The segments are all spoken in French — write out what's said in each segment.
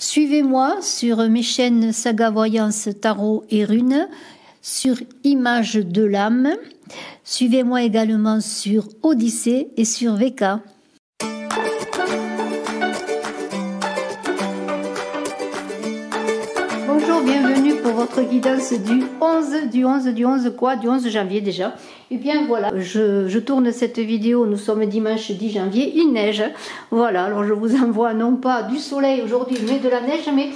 Suivez-moi sur mes chaînes Saga Voyance, Tarot et Runes, sur Images de l'âme. Suivez-moi également sur Odyssée et sur VK. Bonjour, bienvenue pour votre guidance du 11 janvier déjà. Et bien voilà, je tourne cette vidéo, nous sommes dimanche 10 janvier, il neige. Voilà, alors je vous envoie non pas du soleil aujourd'hui, mais de la neige. Mais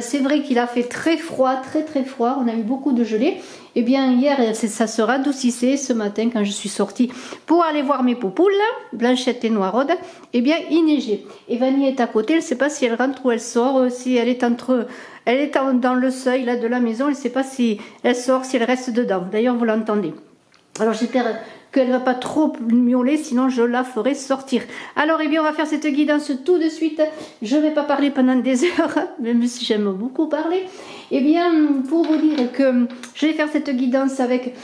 c'est vrai qu'il a fait très froid, très froid, on a eu beaucoup de gelée. Et bien hier, ça se radoucissait ce matin quand je suis sortie pour aller voir mes poupoules, Blanchette et Noiraude. Et bien il neigeait. Et Vanille est à côté, elle ne sait pas si elle rentre ou elle sort, si elle est dans le seuil là, de la maison, elle ne sait pas si elle sort, si elle reste dedans. D'ailleurs, vous l'entendez. Alors j'espère qu'elle ne va pas trop miauler, sinon je la ferai sortir. Alors, eh bien, on va faire cette guidance tout de suite. Je ne vais pas parler pendant des heures, même si j'aime beaucoup parler. Eh bien, pour vous dire que je vais faire cette guidance avec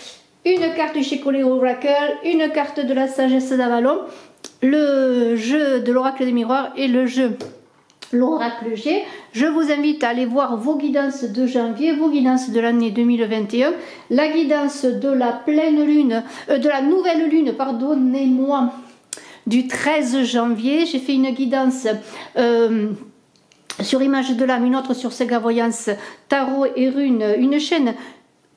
une carte du Shekoli Oracle, une carte de la sagesse d'Avalon, le jeu de l'oracle des miroirs et le jeu l'oracle G. Je vous invite à aller voir vos guidances de janvier, vos guidances de l'année 2021, la guidance de la pleine lune, de la nouvelle lune, pardonnez-moi, du 13 janvier. J'ai fait une guidance sur Images de l'âme, une autre sur Saga Voyance, Tarot et Runes, une chaîne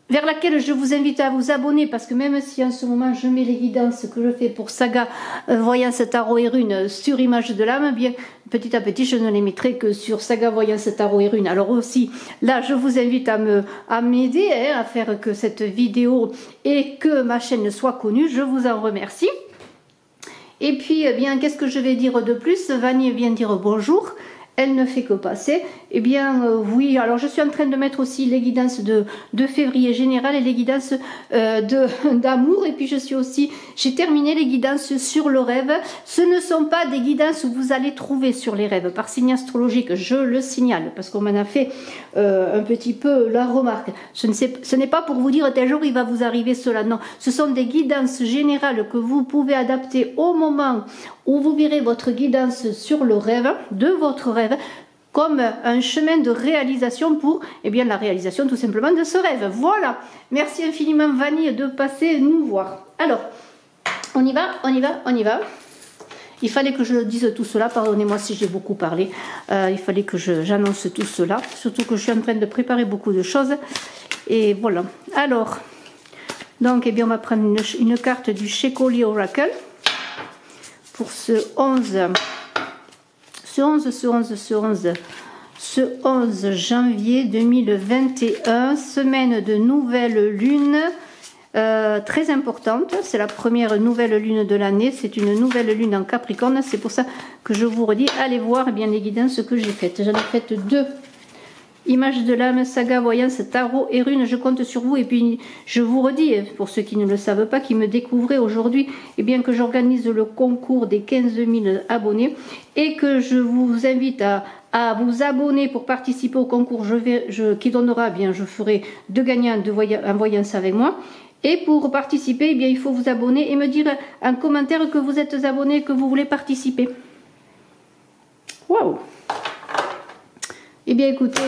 vers laquelle je vous invite à vous abonner, parce que même si en ce moment je mets les guidances que je fais pour Saga Voyance, Tarot et Runes sur Images de l'âme, bien petit à petit je ne les mettrai que sur Saga Voyance, Tarot et Runes. Alors aussi là je vous invite à m'aider à faire que cette vidéo et que ma chaîne soit connue. Je vous en remercie. Et puis eh bien qu'est-ce que je vais dire de plus? Vanille vient dire bonjour. Elle ne fait que passer. Eh bien oui, alors je suis en train de mettre aussi les guidances de février général et les guidances d'amour. Et puis j'ai terminé les guidances sur le rêve. Ce ne sont pas des guidances où vous allez trouver sur les rêves par signe astrologique, je le signale, parce qu'on m'en a fait un petit peu la remarque. Ce n'est pas pour vous dire tel jour il va vous arriver cela, non. Ce sont des guidances générales que vous pouvez adapter au moment où vous verrez votre guidance sur le rêve, de votre rêve, comme un chemin de réalisation pour la réalisation tout simplement de ce rêve. Voilà, merci infiniment Vanille de passer nous voir. Alors, on y va. Il fallait que je dise tout cela, pardonnez-moi si j'ai beaucoup parlé, il fallait que j'annonce tout cela, surtout que je suis en train de préparer beaucoup de choses. Et voilà, alors, donc on va prendre une carte du Shekoli Oracle pour ce 11 janvier 2021, semaine de nouvelle lune, très importante. C'est la première nouvelle lune de l'année, c'est une nouvelle lune en Capricorne. C'est pour ça que je vous redis, allez voir les guidances que j'ai faites. J'en ai fait deux. Images de l'âme, Saga Voyance, Tarot et Runes, je compte sur vous. Et puis je vous redis, pour ceux qui ne le savent pas, qui me découvraient aujourd'hui, que j'organise le concours des 15 000 abonnés et que je vous invite à vous abonner pour participer au concours qui donnera, je ferai deux gagnants en voyance avec moi. Et pour participer, il faut vous abonner et me dire en commentaire que vous êtes abonné et que vous voulez participer. Waouh! Eh bien écoutez,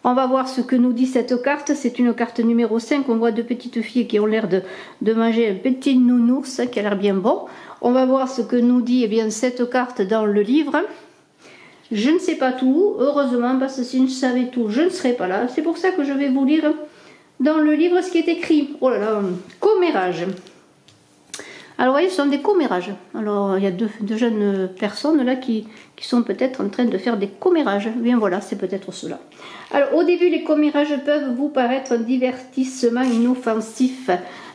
on va voir ce que nous dit cette carte. C'est une carte numéro 5. On voit deux petites filles qui ont l'air de manger un petit nounours qui a l'air bien bon. On va voir ce que nous dit cette carte dans le livre. Je ne sais pas tout, heureusement, parce que si je savais tout, je ne serais pas là. C'est pour ça que je vais vous lire dans le livre ce qui est écrit. Oh là là, commérage. Alors, vous voyez, ce sont des commérages. Alors, il y a deux jeunes personnes là qui sont peut-être en train de faire des commérages. Bien voilà, c'est peut-être cela. Alors, au début, les commérages peuvent vous paraître un divertissement inoffensif,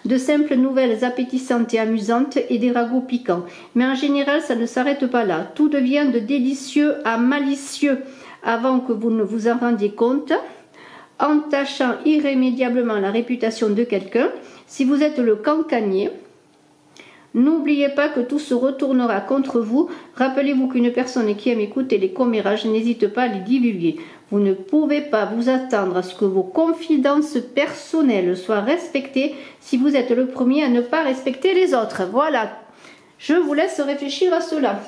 de simples nouvelles appétissantes et amusantes et des ragots piquants. Mais en général, ça ne s'arrête pas là. Tout devient de délicieux à malicieux avant que vous ne vous en rendiez compte, entachant irrémédiablement la réputation de quelqu'un. Si vous êtes le cancanier, n'oubliez pas que tout se retournera contre vous. Rappelez-vous qu'une personne qui aime écouter les commérages n'hésite pas à les divulguer. Vous ne pouvez pas vous attendre à ce que vos confidences personnelles soient respectées si vous êtes le premier à ne pas respecter les autres. Voilà, je vous laisse réfléchir à cela.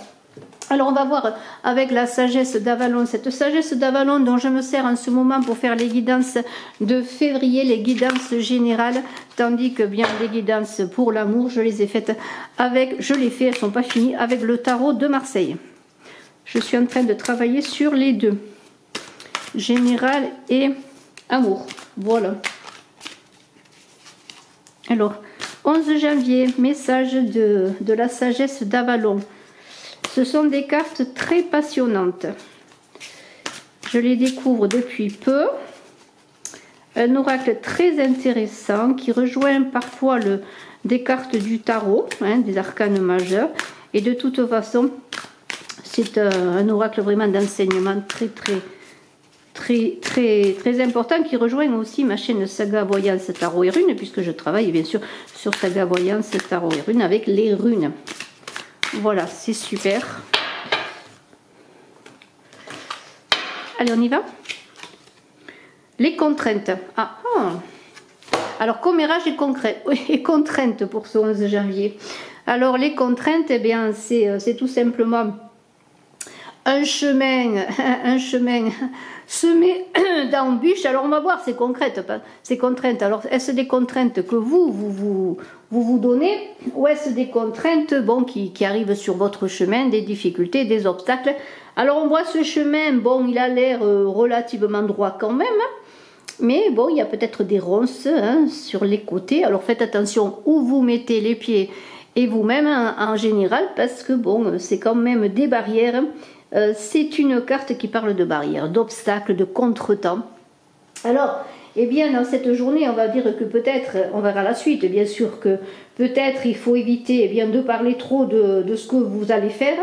Alors on va voir avec la sagesse d'Avalon, cette sagesse d'Avalon dont je me sers en ce moment pour faire les guidances de février, les guidances générales, tandis que bien les guidances pour l'amour, je les ai faites avec, je les fais, elles ne sont pas finies, avec le tarot de Marseille. Je suis en train de travailler sur les deux, général et amour, voilà. Alors, 11 janvier, message de la sagesse d'Avalon. Ce sont des cartes très passionnantes. Je les découvre depuis peu. Un oracle très intéressant qui rejoint parfois des cartes du tarot, hein, des arcanes majeurs. Et de toute façon, c'est un oracle vraiment d'enseignement très important qui rejoint aussi ma chaîne Saga Voyance Tarot et Runes, puisque je travaille bien sûr sur Saga Voyance Tarot et Runes avec les runes. Voilà, c'est super. Allez, on y va. Les contraintes. Alors, commérage et contraintes pour ce 11 janvier. Alors, les contraintes, eh bien, c'est tout simplement un chemin semé d'embûches. Alors, on va voir ces contraintes. Alors, est-ce des contraintes que vous donnez, ou est-ce des contraintes qui arrivent sur votre chemin, des difficultés, des obstacles? Alors, on voit ce chemin, bon, il a l'air relativement droit quand même, mais bon, il y a peut-être des ronces sur les côtés. Alors, faites attention où vous mettez les pieds et vous-même en général, parce que bon, c'est quand même des barrières. C'est une carte qui parle de barrières, d'obstacles, de contretemps. Alors, eh bien, dans cette journée, on va dire que peut-être, on verra la suite, bien sûr que peut-être il faut éviter de parler trop de ce que vous allez faire.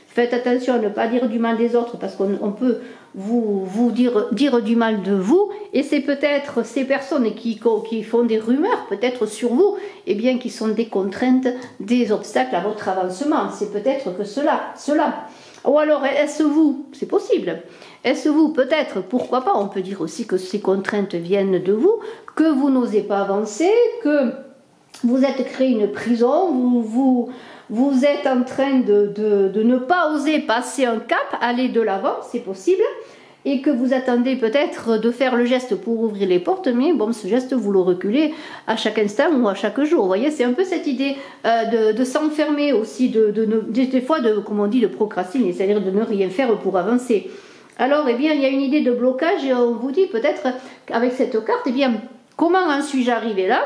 Faites attention à ne pas dire du mal des autres, parce qu'on peut vous dire du mal de vous, et c'est peut-être ces personnes qui font des rumeurs, peut-être sur vous, qui sont des contraintes, des obstacles à votre avancement. C'est peut-être que cela. Ou alors, est-ce vous, c'est possible, est-ce vous, peut-être, pourquoi pas, on peut dire aussi que ces contraintes viennent de vous, que vous n'osez pas avancer, que vous êtes créé une prison, vous êtes en train de ne pas oser passer un cap, aller de l'avant, c'est possible, et que vous attendez peut-être de faire le geste pour ouvrir les portes, mais bon, ce geste, vous le reculez à chaque instant ou à chaque jour. Vous voyez, c'est un peu cette idée de s'enfermer aussi, des fois, comme on dit, de procrastiner, c'est-à-dire de ne rien faire pour avancer. Alors, il y a une idée de blocage, et on vous dit peut-être, avec cette carte, comment en suis-je arrivé là?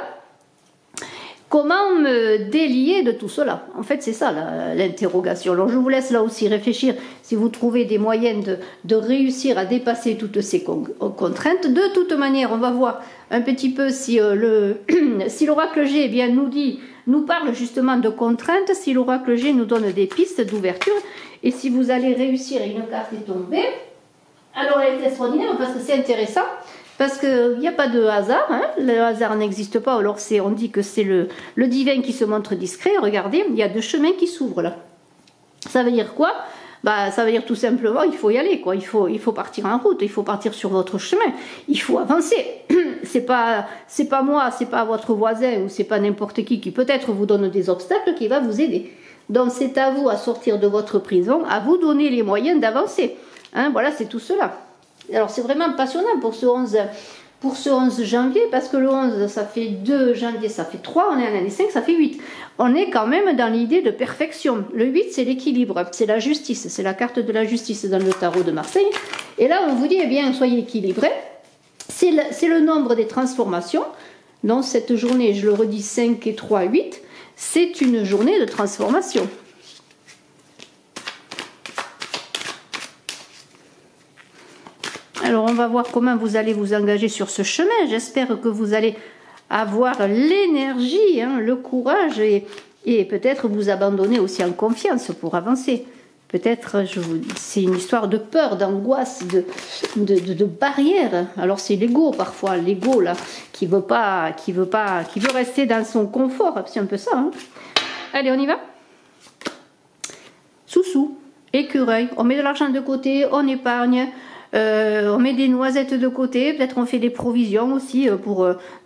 Comment me délier de tout cela? En fait, c'est ça l'interrogation. Alors, je vous laisse là aussi réfléchir si vous trouvez des moyens de réussir à dépasser toutes ces contraintes. De toute manière, on va voir un petit peu si l'oracle G nous parle justement de contraintes, si l'oracle G nous donne des pistes d'ouverture, et si vous allez réussir, une carte est tombée. Alors, elle est extraordinaire parce que c'est intéressant. Parce qu'il n'y a pas de hasard, le hasard n'existe pas, alors on dit que c'est le divin qui se montre discret. Regardez, il y a deux chemins qui s'ouvrent là. Ça veut dire quoi? Ça veut dire tout simplement il faut y aller, quoi. Il faut partir en route, il faut partir sur votre chemin, il faut avancer. C'est pas moi, c'est pas votre voisin ou c'est pas n'importe qui peut-être vous donne des obstacles qui va vous aider. Donc c'est à vous à sortir de votre prison, à vous donner les moyens d'avancer. Voilà, c'est tout cela. Alors c'est vraiment passionnant pour ce 11 janvier, parce que le 11 ça fait 2 janvier, ça fait 3, on est en année 5, ça fait 8. On est quand même dans l'idée de perfection. Le 8 c'est l'équilibre, c'est la justice, c'est la carte de la justice dans le tarot de Marseille. Et là on vous dit, soyez équilibrés. C'est le nombre des transformations. Dans cette journée, je le redis, 5 et 3, 8, c'est une journée de transformation. Alors, on va voir comment vous allez vous engager sur ce chemin. J'espère que vous allez avoir l'énergie, le courage et peut-être vous abandonner aussi en confiance pour avancer. Peut-être, c'est une histoire de peur, d'angoisse, de barrière. Alors, c'est l'ego parfois, l'ego là, qui veut rester dans son confort. C'est un peu ça. Allez, on y va. Sous-sous, écureuil. On met de l'argent de côté, on épargne. On met des noisettes de côté, peut-être on fait des provisions aussi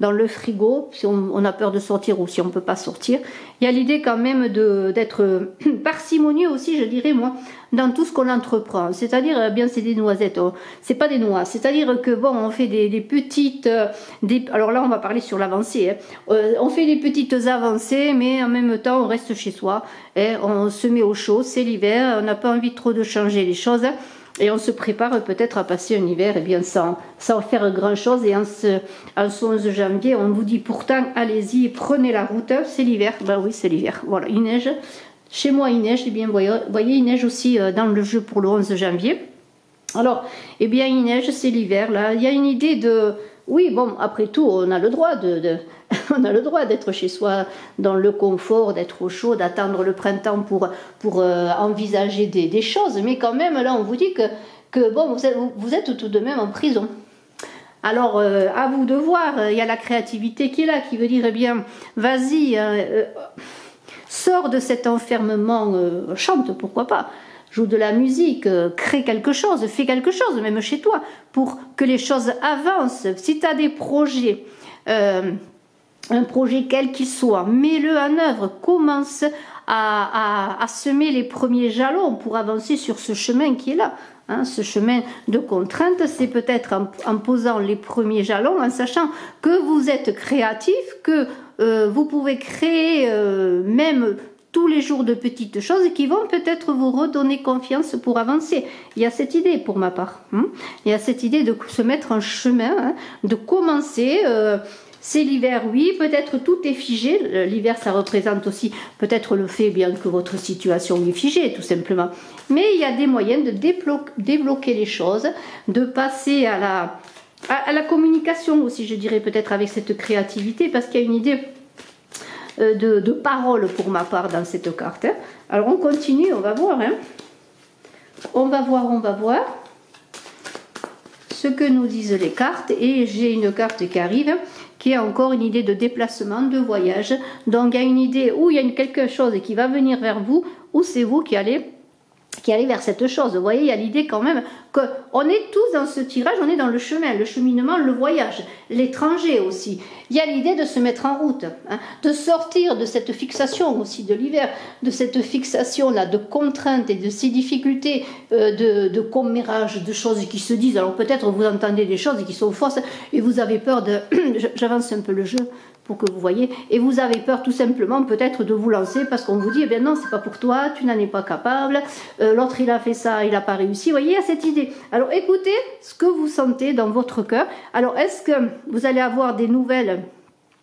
dans le frigo, si on a peur de sortir ou si on ne peut pas sortir. Il y a l'idée quand même d'être parcimonieux aussi, je dirais moi, dans tout ce qu'on entreprend. C'est-à-dire, bien c'est des noisettes, c'est pas des noix. C'est-à-dire que bon, on fait des petites... alors là, on va parler sur l'avancée. Hein. On fait des petites avancées, mais en même temps, on reste chez soi. Et on se met au chaud, c'est l'hiver, on n'a pas envie trop de changer les choses. Et on se prépare peut-être à passer un hiver sans faire grand chose. Et en ce 11 janvier, on vous dit pourtant, allez-y, prenez la route, c'est l'hiver. Ben oui, c'est l'hiver. Voilà, il neige. Chez moi, il neige. Eh bien, vous voyez, il neige aussi dans le jeu pour le 11 janvier. Alors, eh bien, il neige, c'est l'hiver. Là, il y a une idée de... Oui, bon, après tout, on a le droit on a le droit d'être chez soi dans le confort, d'être au chaud, d'attendre le printemps pour envisager des choses. Mais quand même, là, on vous dit que bon, vous êtes tout de même en prison. Alors, à vous de voir, il y a la créativité qui est là, qui veut dire, eh bien, vas-y, sors de cet enfermement, chante, pourquoi pas. Joue de la musique, crée quelque chose, fais quelque chose, même chez toi, pour que les choses avancent. Si tu as des projets, un projet quel qu'il soit, mets-le en œuvre, commence à semer les premiers jalons pour avancer sur ce chemin qui est là. Hein, ce chemin de contrainte, c'est peut-être en posant les premiers jalons, en sachant que vous êtes créatif, que vous pouvez créer même tous les jours de petites choses qui vont peut-être vous redonner confiance pour avancer. Il y a cette idée pour ma part. Hein. Il y a cette idée de se mettre en chemin, hein, de commencer. C'est l'hiver, oui, peut-être tout est figé. L'hiver, ça représente aussi peut-être le fait bien que votre situation est figée, tout simplement. Mais il y a des moyens de débloquer les choses, de passer à la communication aussi, je dirais, peut-être avec cette créativité, parce qu'il y a une idée de parole pour ma part dans cette carte. Hein. Alors on continue, on va voir. Hein. On va voir ce que nous disent les cartes. Et j'ai une carte qui arrive, qui a encore une idée de déplacement, de voyage. Donc il y a une idée où il y a quelque chose qui va venir vers vous, ou c'est vous qui allez vers cette chose. Vous voyez, il y a l'idée quand même qu'on est tous dans ce tirage, on est dans le chemin, le cheminement, le voyage, l'étranger aussi. Il y a l'idée de se mettre en route, hein, de sortir de cette fixation aussi de l'hiver, de cette fixation-là de contraintes et de ces difficultés de commérage, de choses qui se disent. Alors peut-être vous entendez des choses qui sont fausses et vous avez peur de... J'avance un peu le jeu pour que vous voyez, et vous avez peur tout simplement peut-être de vous lancer parce qu'on vous dit, eh bien non, c'est pas pour toi, tu n'en es pas capable, l'autre il a fait ça, il n'a pas réussi. Vous voyez, il y a cette idée. Alors écoutez ce que vous sentez dans votre cœur. Alors est-ce que vous allez avoir des nouvelles?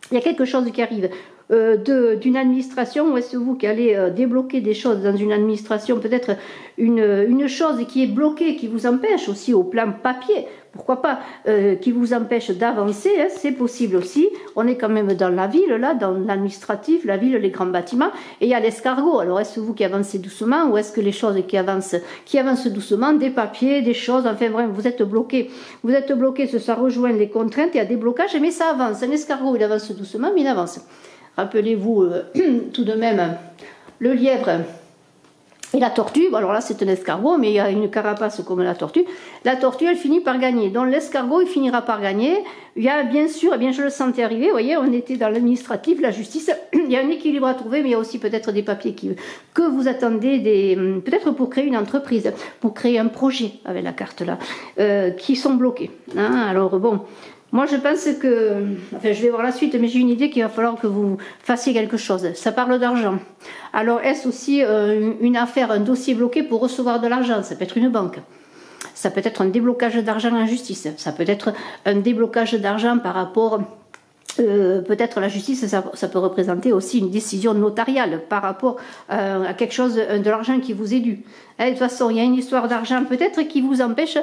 Il y a quelque chose qui arrive d'une administration, ou est-ce vous qui allez débloquer des choses dans une administration, peut-être une chose qui est bloquée, qui vous empêche aussi au plan papier, pourquoi pas, qui vous empêche d'avancer, hein, c'est possible aussi. On est quand même dans la ville, là, dans l'administratif, la ville, les grands bâtiments, et il y a l'escargot. Alors est-ce vous qui avancez doucement, ou est-ce que les choses qui avancent doucement, des papiers, des choses, enfin vraiment, vous êtes bloqué, ça rejoint les contraintes, il y a des blocages, mais ça avance. Un escargot, il avance doucement, mais il avance. Rappelez-vous tout de même le lièvre et la tortue. Bon, alors là c'est un escargot, mais il y a une carapace comme la tortue. La tortue, elle finit par gagner. Donc l'escargot, il finira par gagner. Il y a bien sûr, eh bien je le sentais arriver, vous voyez, on était dans l'administratif, la justice. Il y a un équilibre à trouver, mais il y a aussi peut-être des papiers que vous attendez, peut-être pour créer une entreprise, pour créer un projet avec la carte là, qui sont bloqués. Hein. Alors bon... Moi, je pense que, enfin, je vais voir la suite, mais j'ai une idée qu'il va falloir que vous fassiez quelque chose. Ça parle d'argent. Alors, est-ce aussi une affaire, un dossier bloqué pour recevoir de l'argent? Ça peut être une banque. Ça peut être un déblocage d'argent en justice. Ça peut être un déblocage d'argent par rapport... peut-être la justice, ça peut représenter aussi une décision notariale par rapport à quelque chose, de l'argent qui vous est dû. De toute façon, il y a une histoire d'argent peut-être qui vous empêche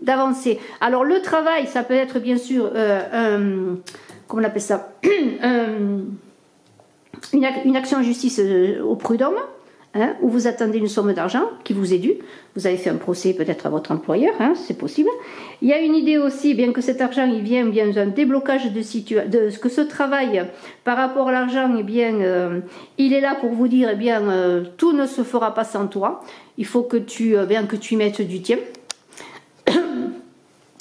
d'avancer. Alors le travail, ça peut être bien sûr comment on appelle ça, une action en justice au prud'homme, hein, où vous attendez une somme d'argent qui vous est due. Vous avez fait un procès peut-être à votre employeur, hein, c'est possible. Il y a une idée aussi, bien que cet argent il vient bien d'un déblocage de ce que ce travail par rapport à l'argent, eh bien il est là pour vous dire, eh bien tout ne se fera pas sans toi. Il faut que tu mettes du tien.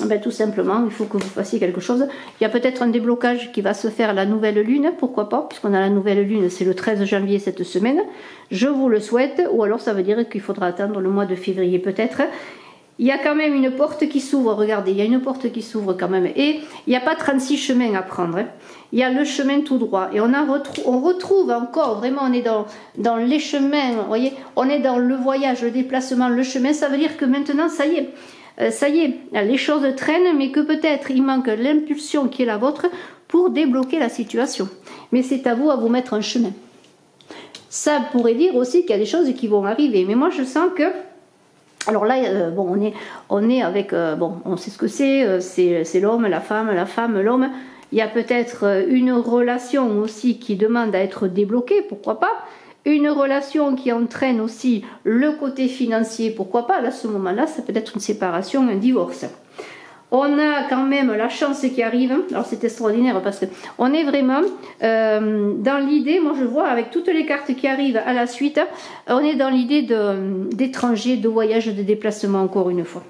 Ben, tout simplement, il faut que vous fassiez quelque chose. Il y a peut-être un déblocage qui va se faire à la nouvelle lune, pourquoi pas, puisqu'on a la nouvelle lune, c'est le 13 janvier cette semaine. Je vous le souhaite, ou alors ça veut dire qu'il faudra attendre le mois de février peut-être. Il y a quand même une porte qui s'ouvre, regardez, il y a une porte qui s'ouvre quand même. Et il n'y a pas 36 chemins à prendre, hein. Il y a le chemin tout droit. Et on retrouve encore, vraiment, on est dans les chemins, vous voyez, on est dans le voyage, le déplacement, le chemin. Ça veut dire que maintenant, ça y est. Ça y est, les choses traînent, mais que peut-être il manque l'impulsion qui est la vôtre pour débloquer la situation. Mais c'est à vous mettre en chemin. Ça pourrait dire aussi qu'il y a des choses qui vont arriver. Mais moi, je sens que... Alors là, bon, on est avec... bon, on sait ce que c'est l'homme, la femme, l'homme. Il y a peut-être une relation aussi qui demande à être débloquée, pourquoi pas. Une relation qui entraîne aussi le côté financier, pourquoi pas, à ce moment-là, ça peut être une séparation, un divorce. On a quand même la chance qui arrive, alors c'est extraordinaire parce qu'on est vraiment dans l'idée, moi je vois avec toutes les cartes qui arrivent à la suite, on est dans l'idée d'étrangers, de voyage, de déplacement encore une fois.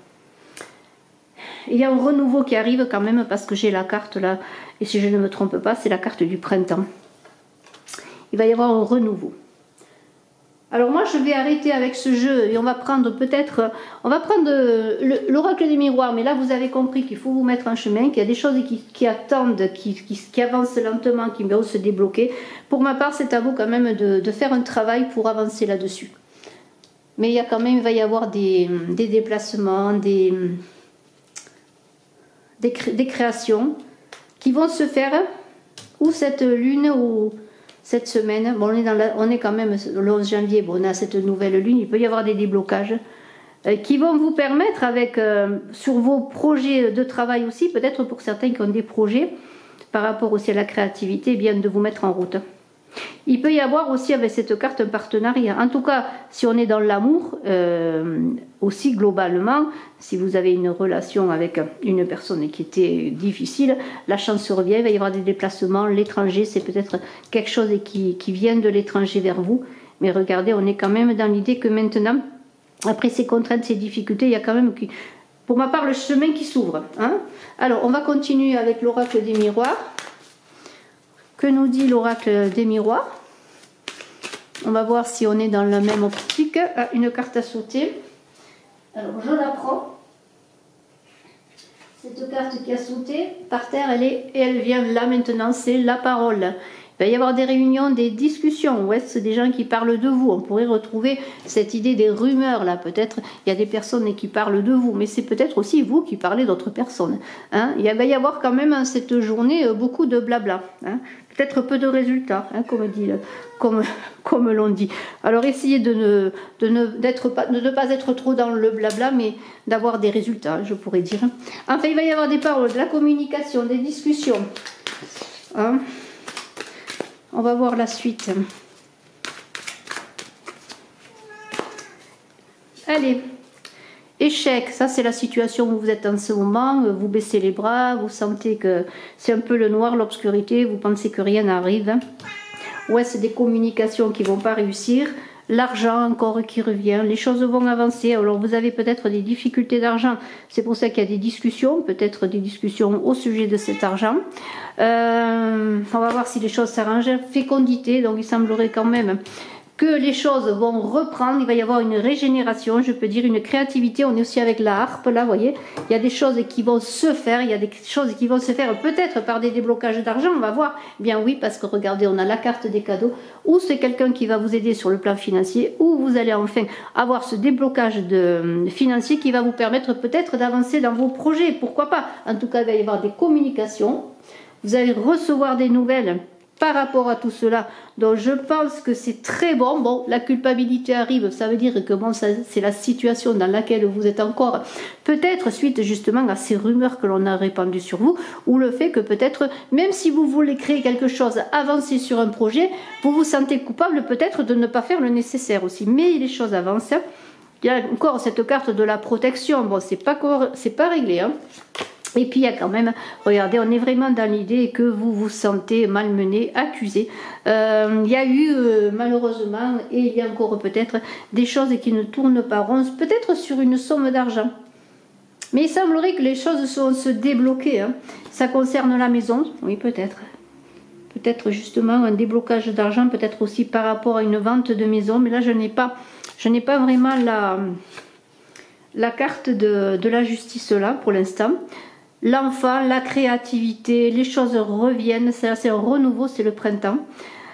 Il y a un renouveau qui arrive quand même parce que j'ai la carte là, et si je ne me trompe pas, c'est la carte du printemps. Il va y avoir un renouveau. Alors moi je vais arrêter avec ce jeu et on va prendre peut-être, l'oracle des miroirs, mais là vous avez compris qu'il faut vous mettre en chemin, qu'il y a des choses qui attendent, qui avancent lentement, qui vont se débloquer. Pour ma part c'est à vous quand même de faire un travail pour avancer là-dessus. Mais il y a quand même, il va y avoir des déplacements, des créations qui vont se faire, ou cette lune, ou... Cette semaine, bon, on est quand même le 11 janvier, bon, on a cette nouvelle lune, il peut y avoir des déblocages qui vont vous permettre, sur vos projets de travail aussi, peut-être pour certains qui ont des projets, par rapport aussi à la créativité, eh bien, de vous mettre en route. Il peut y avoir aussi avec cette carte un partenariat. En tout cas, si on est dans l'amour, aussi globalement, si vous avez une relation avec une personne qui était difficile, la chance revient, il va y avoir des déplacements, l'étranger, c'est peut-être quelque chose qui vient de l'étranger vers vous. Mais regardez, on est quand même dans l'idée que maintenant, après ces contraintes, ces difficultés, il y a quand même, pour ma part, le chemin qui s'ouvre. Hein. Alors, on va continuer avec l'oracle des miroirs. Que nous dit l'oracle des miroirs? On va voir si on est dans la même optique. Ah, une carte à sauter. Alors je la prends. Cette carte qui a sauté par terre, elle vient là maintenant, c'est la parole. Il va y avoir des réunions, des discussions. Ouais, c'est des gens qui parlent de vous. On pourrait retrouver cette idée des rumeurs là. Peut-être il y a des personnes qui parlent de vous, mais c'est peut-être aussi vous qui parlez d'autres personnes. Hein, il va y avoir quand même cette journée beaucoup de blabla. Hein. Peut-être peu de résultats, hein, comme l'on dit. Alors essayez de ne pas être trop dans le blabla, mais d'avoir des résultats, je pourrais dire. Enfin, il va y avoir des paroles, de la communication, des discussions. Hein. On va voir la suite. Allez, échec, ça c'est la situation où vous êtes en ce moment, vous baissez les bras, vous sentez que c'est un peu le noir, l'obscurité, vous pensez que rien n'arrive. Ouais, c'est des communications qui ne vont pas réussir, l'argent encore qui revient, les choses vont avancer. Alors vous avez peut-être des difficultés d'argent, c'est pour ça qu'il y a des discussions, peut-être des discussions au sujet de cet argent. On va voir si les choses s'arrangent. Fécondité, donc il semblerait quand même que les choses vont reprendre, il va y avoir une régénération, je peux dire une créativité. On est aussi avec la harpe là, vous voyez, il y a des choses qui vont se faire, il y a des choses qui vont se faire peut-être par des déblocages d'argent, on va voir. Bien oui, parce que regardez, on a la carte des cadeaux, ou c'est quelqu'un qui va vous aider sur le plan financier, ou vous allez enfin avoir ce déblocage financier qui va vous permettre peut-être d'avancer dans vos projets, pourquoi pas. En tout cas, il va y avoir des communications, vous allez recevoir des nouvelles par rapport à tout cela, donc je pense que c'est très bon. Bon, la culpabilité arrive, ça veut dire que bon, c'est la situation dans laquelle vous êtes encore, peut-être suite justement à ces rumeurs que l'on a répandues sur vous, ou le fait que peut-être, même si vous voulez créer quelque chose, avancer sur un projet, vous vous sentez coupable peut-être de ne pas faire le nécessaire aussi, mais les choses avancent. Il y a encore cette carte de la protection, bon, c'est pas réglé, hein. Et puis il y a quand même, regardez, on est vraiment dans l'idée que vous vous sentez malmené, accusé. Il y a eu malheureusement, et il y a encore peut-être des choses qui ne tournent pas rond, peut-être sur une somme d'argent. Mais il semblerait que les choses vont se débloquer. Hein. Ça concerne la maison, oui peut-être. Peut-être justement un déblocage d'argent, peut-être aussi par rapport à une vente de maison. Mais là je n'ai pas vraiment la carte de la justice là pour l'instant. L'enfant, la créativité, les choses reviennent, c'est un renouveau, c'est le printemps.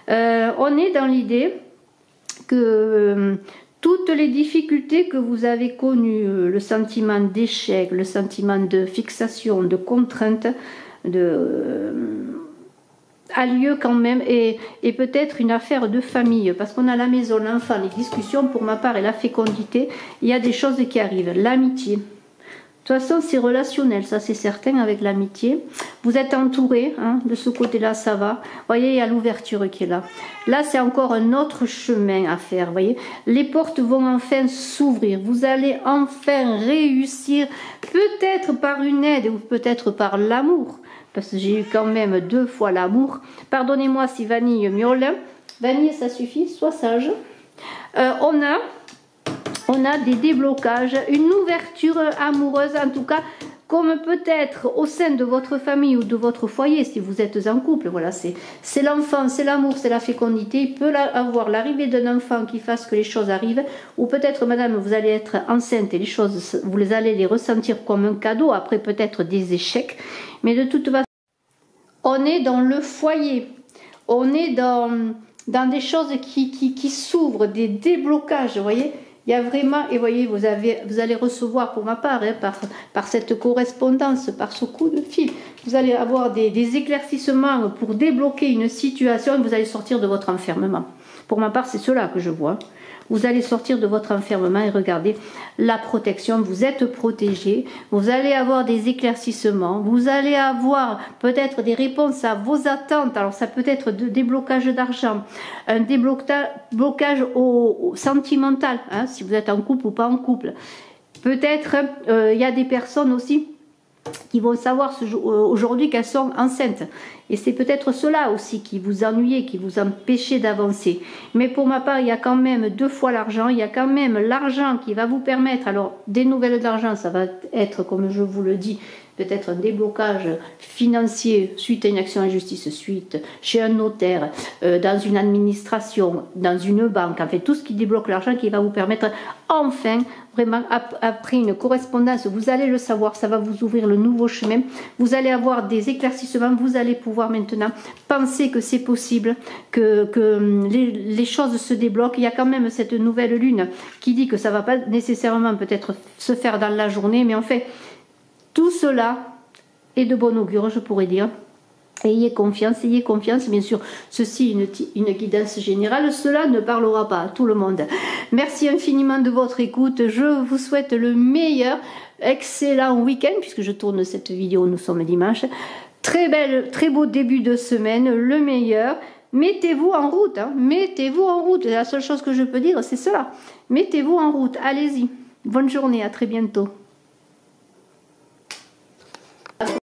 On est dans l'idée que toutes les difficultés que vous avez connues, le sentiment d'échec, le sentiment de fixation, de contrainte, a lieu quand même et peut-être une affaire de famille parce qu'on a la maison, l'enfant, les discussions pour ma part et la fécondité, il y a des choses qui arrivent, l'amitié. De toute façon, c'est relationnel, ça c'est certain avec l'amitié. Vous êtes entouré, hein, de ce côté-là, ça va. Vous voyez, il y a l'ouverture qui est là. Là, c'est encore un autre chemin à faire, vous voyez. Les portes vont enfin s'ouvrir. Vous allez enfin réussir, peut-être par une aide ou peut-être par l'amour. Parce que j'ai eu quand même 2 fois l'amour. Pardonnez-moi si Vanille miaule. Vanille, ça suffit, sois sage. On a des déblocages, une ouverture amoureuse, en tout cas, comme peut-être au sein de votre famille ou de votre foyer, si vous êtes en couple. Voilà, c'est l'enfant, c'est l'amour, c'est la fécondité. Il peut avoir l'arrivée d'un enfant qui fasse que les choses arrivent, ou peut-être, madame, vous allez être enceinte et les choses, vous allez les ressentir comme un cadeau, après peut-être des échecs. Mais de toute façon, on est dans le foyer, on est dans des choses qui s'ouvrent, des déblocages, vous voyez. Il y a vraiment, et voyez, vous allez recevoir pour ma part, hein, par cette correspondance, par ce coup de fil, vous allez avoir des éclaircissements pour débloquer une situation et vous allez sortir de votre enfermement. Pour ma part, c'est cela que je vois. Vous allez sortir de votre enfermement et regardez la protection, vous êtes protégé, vous allez avoir des éclaircissements, vous allez avoir peut-être des réponses à vos attentes. Alors ça peut être des déblocages d'argent, un déblocage au sentimental, hein, si vous êtes en couple ou pas en couple. Peut-être il y a des personnes aussi qui vont savoir aujourd'hui qu'elles sont enceintes. Et c'est peut-être cela aussi qui vous ennuyait, qui vous empêchait d'avancer. Mais pour ma part, il y a quand même 2 fois l'argent. Il y a quand même l'argent qui va vous permettre, alors des nouvelles d'argent, ça va être, comme je vous le dis, peut-être un déblocage financier suite à une action en justice, suite chez un notaire, dans une administration, dans une banque, en fait tout ce qui débloque l'argent qui va vous permettre enfin, vraiment après une correspondance, vous allez le savoir, ça va vous ouvrir le nouveau chemin, vous allez avoir des éclaircissements, vous allez pouvoir maintenant penser que c'est possible, que les choses se débloquent. Il y a quand même cette nouvelle lune qui dit que ça ne va pas nécessairement peut-être se faire dans la journée, mais en fait tout cela est de bon augure, je pourrais dire. Ayez confiance, bien sûr. Ceci une guidance générale, cela ne parlera pas à tout le monde. Merci infiniment de votre écoute. Je vous souhaite le meilleur, excellent week-end, puisque je tourne cette vidéo, nous sommes dimanche. Très beau début de semaine, le meilleur. Mettez-vous en route, hein. Mettez-vous en route. La seule chose que je peux dire, c'est cela. Mettez-vous en route, allez-y. Bonne journée, à très bientôt.